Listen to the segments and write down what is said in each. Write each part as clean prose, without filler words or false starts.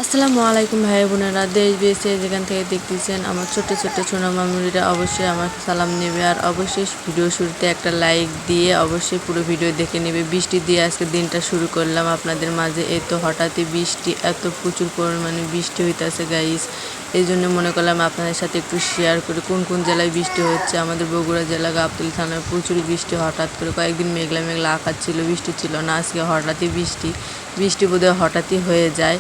আসসালামু আলাইকুম ভাই বোনেরা, দেশ বিদেশে যেখান থেকে দেখতেছেন আমার ছোট্ট ছোট্ট সোনা মামুনিরা অবশ্যই আমার সালাম নেবে। আর অবশ্যই ভিডিও শুরুতে একটা লাইক দিয়ে অবশ্যই পুরো ভিডিও দেখে নেবে। বৃষ্টি দিয়ে আজকে দিনটা শুরু করলাম আপনাদের মাঝে। এই তো হঠাৎই বৃষ্টি, এত প্রচুর পরিমাণে বৃষ্টি হইতেছে গাইস। এই জন্য মনে করলাম আপনাদের সাথে একটু শেয়ার করি কোন কোন জেলায় বৃষ্টি হচ্ছে। আমাদের বগুড়া জেলা গাবতলী থানায় প্রচুর বৃষ্টি, হঠাৎ করে কয়েকদিন মেঘলা মেঘলা আকাশ ছিল, বৃষ্টি ছিল না। আজকে হঠাৎই বৃষ্টি বোধহয় হঠাৎই হয়ে যায়,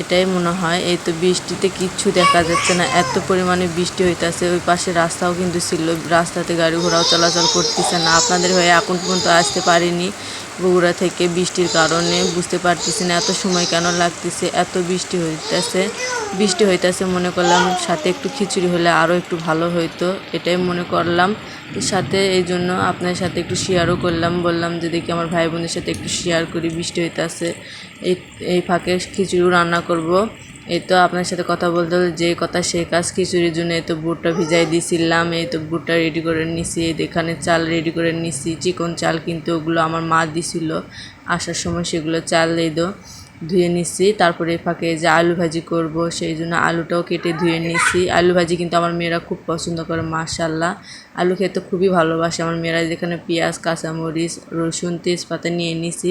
এটাই মনে হয়। এই তো বৃষ্টিতে কিচ্ছু দেখা যাচ্ছে না, এত পরিমাণে বৃষ্টি হইতেছে। ওই পাশে রাস্তাও কিন্তু ছিল, রাস্তাতে গাড়ি ঘোড়াও চলাচল করতেছে না। আপনাদের হয়ে এখন পর্যন্ত আসতে পারিনি বগুড়া থেকে বৃষ্টির কারণে, বুঝতে পারতেছি না এত সময় কেন লাগতেছে। এত বৃষ্টি হইতেছে মনে করলাম সাথে একটু খিচুড়ি হলে আরও একটু ভালো হইতো, এটাই মনে করলাম। সাথে এই জন্য আপনার সাথে একটু শেয়ারও করলাম, বললাম যে দেখি আমার ভাই বোনের সাথে একটু শেয়ার করি। বৃষ্টি হইতেছে, এই ফাঁকে খিচুড়িও রান্না করব। এই তো আপনার সাথে কথা বলতে বলতে যে কথা সেই কাজ। খিচুড়ির জন্য এই তো বুটটা ভিজাই দিয়েছিলাম, এই তো বুটটা রেডি করে নিছি। এখানে চাল রেডি করে নিছি, চিকন চাল, কিন্তু ওগুলো আমার মা দিছিল আসার সময়, সেগুলো চাল ধুয়ে নিচ্ছি। তারপরে ফাঁকে যে আলু ভাজি করব, সেই জন্য আলুটাও কেটে ধুয়ে নিচ্ছি। আলু ভাজি কিন্তু আমার মেয়েরা খুব পছন্দ করে, মাশাল্লাহ। আলু খেতে খুবই ভালোবাসে আমার মেয়েরা। যেখানে পেঁয়াজ, কাঁচামরিচ, রসুন, তেজপাতা নিয়ে নিছি,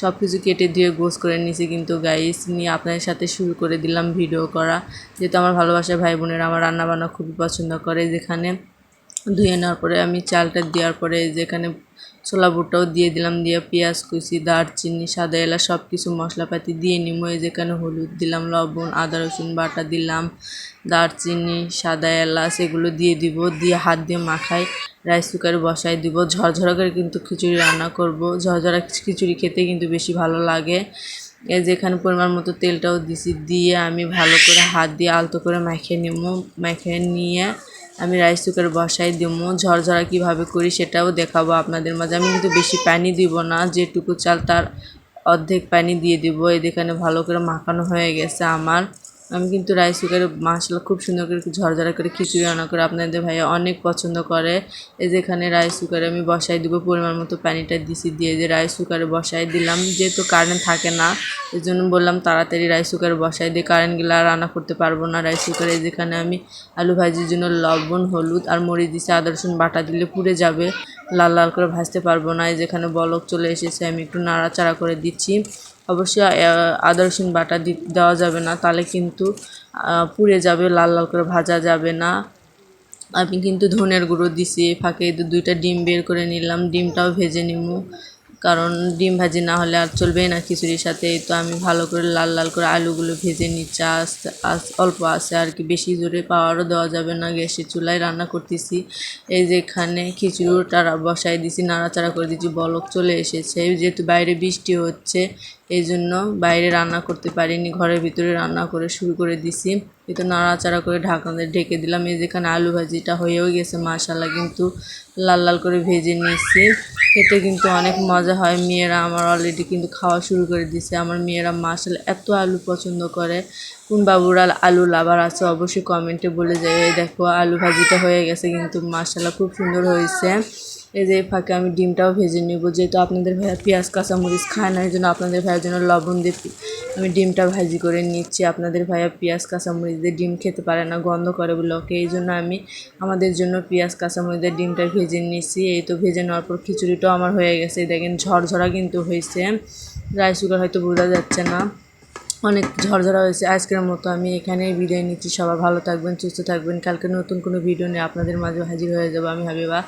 সব কিছু কেটে ধুয়ে গোছ করে নিছি। কিন্তু গাইস নিয়ে আপনাদের সাথে শুরু করে দিলাম ভিডিও করা, যেহেতু আমার ভালোবাসার ভাই বোনেরা আমার রান্নাবান্না খুবই পছন্দ করে। যেখানে ধুয়ে নেওয়ার পরে আমি চালটা দেওয়ার পরে যেখানে ছোলা বুটটাও দিয়ে দিলাম, দিয়ে পেঁয়াজ কুচি, দারচিনি, সাদা এলাচ সব কিছু মশলাপাতি দিয়ে নিমো। যেখানে হলুদ দিলাম, লবণ, আদা রসুন বাটা দিলাম, দারচিনি, সাদা এলাচ এগুলো দিয়ে দিব, দিয়ে হাত দিয়ে মাখাই রাইস কুকারে বসাই দিব। ঝরঝরা করে কিন্তু খিচুড়ি রান্না করব, ঝরঝরা খিচুড়ি খেতে কিন্তু বেশি ভালো লাগে। যেখানে পরিমাণ মতো তেলটাও দিছি, দিয়ে আমি ভালো করে হাত দিয়ে আলতো করে মাখিয়ে নিয়ে আমি রাইস কুকারে বসাই দিব। ঝরঝরা কীভাবে করি সেটাও দেখাবো আপনাদের মাঝে। আমি কিন্তু বেশি পানি দিব না, যেটুকু চাল তার অর্ধেক পানি দিয়ে দিব। এখানে ভালো করে মাখানো হয়ে গেছে আমার। আমি কিন্তু রাইস কুকারে মাশাআল্লাহ খুব সুন্দর করে ঝরঝরা করে খিচুড়ি রান্না করে, আপনাদের ভাইয়া অনেক পছন্দ করে। যেখানে রাইস কুকারে আমি বসাই দিব, পরিমাণ মতো পানিটা দিছি, দিয়ে যে রাইস কুকারে বসাই দিলাম। যেহেতু কারেন্ট থাকে না, এই জন্য বললাম তাড়াতাড়ি রাইস কুকারে বসাই দিয়ে, কারেন্ট গেলে আর রান্না করতে পারবো না রাইস কুকারে। যেখানে আমি আলু ভাজির জন্য লবণ, হলুদ আর মরিচ দিছি। আদা রসুন বাটা দিলে পুড়ে যাবে, লাল লাল করে ভাজতে পারবো না। যেখানে বলক চলে এসেছে, আমি একটু নাড়াচাড়া করে দিচ্ছি। অবশ্যই আদা রসুন বাটা দেওয়া যাবে না, তাহলে কিন্তু পুড়ে যাবে, লাল লাল করে ভাজা যাবে না। আমি কিন্তু ধনের গুঁড়ো দিছি। ফাঁকে দুইটা ডিম বের করে নিলাম, ডিমটাও ভেজে নিব, কারণ ডিম ভাজি না হলে আর চলবেই না খিচুড়ির সাথে। তো আমি ভালো করে লাল লাল করে আলুগুলো ভেজে নিচ্ছি, অল্প আছে আর কি, বেশি জোরে পাওয়ারও দেওয়া যাবে না। গ্যাসের চুলায় রান্না করতেছি। যেখানে খিচুড়িটা বসাই দিছি, নাড়াচাড়া করে দিচ্ছি, বলক চলে এসেছে। যেহেতু বাইরে বৃষ্টি হচ্ছে, এই জন্য বাইরে রান্না করতে পারিনি, ঘরের ভিতরে রান্না করে শুরু করে দিছি। তো নাড়াচাড়া করে ঢাকনা ঢেকে দিলাম। যেখানে আলু ভাজিটা হয়েও গেছে মাশাআল্লাহ, কিন্তু লাল লাল করে ভেজে নিয়েছি। খেতে কিন্তু অনেক মজা হয়। মেয়েরা আমার অলরেডি কিন্তু খাওয়া শুরু করে দিছে। আমার মেয়েরা মাশাআল্লাহ এত আলু পছন্দ করে। কোন বাবুরা আলু লাভার আছে অবশ্যই কমেন্টে বলে যায়। দেখো আলু ভাজিটা হয়ে গেছে, কিন্তু মাশাআল্লাহ খুব সুন্দর হয়েছে। যে ফাঁকে আমি ডিমটাও ভেজে নেব, যেহেতু আপনাদের ভাইয়া পেঁয়াজ কাঁচামরিচ খায় না, এই জন্য আপনাদের ভাইয়ের জন্য লবণ দিয়ে আমি ডিমটা ভাজি করে নিচ্ছি। আপনাদের ভাইয়া পেঁয়াজ কাঁচামরিচ দিয়ে ডিম খেতে পারে না, গন্ধ করে বলে ওকে, এই জন্য আমি আমাদের জন্য পেঁয়াজ কাঁচামরিচ দিয়ে ডিমটা ভেজে নিচ্ছি। এই তো ভেজে নেওয়ার পর খিচুড়িটাও আমার হয়ে গেছে। দেখেন ঝরঝরা কিন্তু হয়েছে, রাইস কুকার হয়তো বোঝা যাচ্ছে না, অনেক ঝরঝরা হয়েছে। আজকের মতো আমি এখানেই বিদায় নিচ্ছি। সবাই ভালো থাকবেন, সুস্থ থাকবেন। কালকে নতুন কোনো ভিডিও নিয়ে আপনাদের মাঝে হাজির হয়ে যাবো আমি হাবিবা।